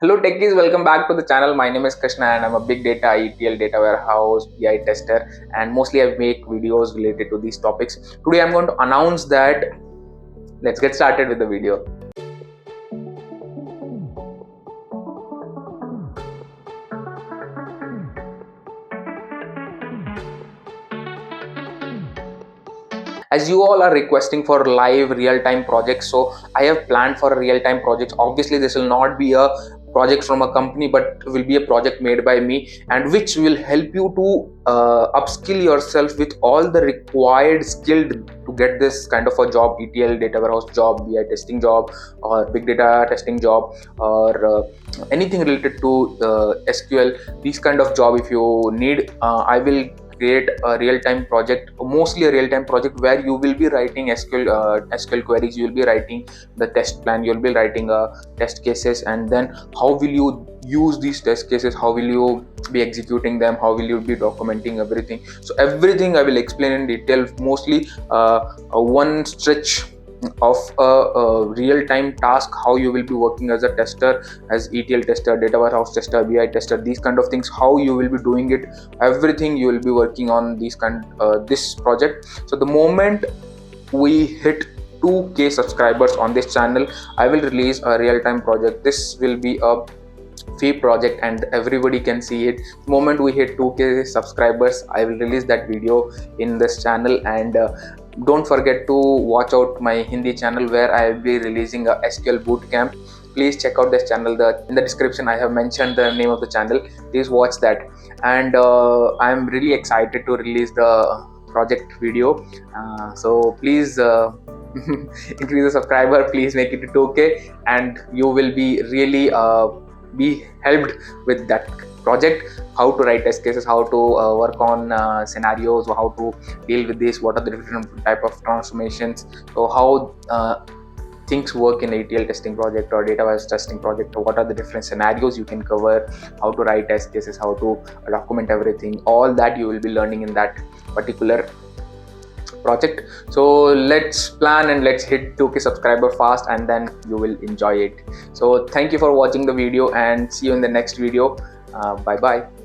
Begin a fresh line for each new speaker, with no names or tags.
Hello techies, welcome back to the channel. My name is Krishna and I'm a big data, ETL, data warehouse, BI tester, and mostly I make videos related to these topics. Today I'm going to announce that. Let's get started with the video. As you all are requesting for live real-time projects, so I have planned for a real-time project. Obviously this will not be a project from a company, but will be a project made by me, and which will help you to upskill yourself with all the required skill to get this kind of a job: ETL, data warehouse job, BI testing job, or big data testing job, or anything related to SQL. These kind of job, if you need, I will create a real-time project, mostly a real-time project, where you will be writing SQL queries, you will be writing the test plan, you will be writing test cases, and then how will you use these test cases, how will you be executing them, how will you be documenting everything. So everything I will explain in detail, mostly one stretch of a real-time task, how you will be working as a tester, as ETL tester, data warehouse tester, BI tester, these kind of things, how you will be doing it, everything you will be working on this project. So the moment we hit 2k subscribers on this channel, I will release a real-time project. This will be a free project and everybody can see it. The moment we hit 2k subscribers, I will release that video in this channel. And don't forget to watch out my Hindi channel, where I will be releasing a SQL bootcamp. Please check out this channel. In the description I have mentioned the name of the channel. Please watch that. And I am really excited to release the project video. So please increase the subscriber, please make it to 2k, and you will be really be helped with that project. How to write test cases, how to work on scenarios, how to deal with this, what are the different type of transformations, so how things work in ETL testing project or data warehouse testing project, or what are the different scenarios you can cover, how to write test cases, how to document everything. All that you will be learning in that particular project. So let's plan and let's hit 2k subscriber fast, and then you will enjoy it. So thank you for watching the video, and see you in the next video. Bye bye.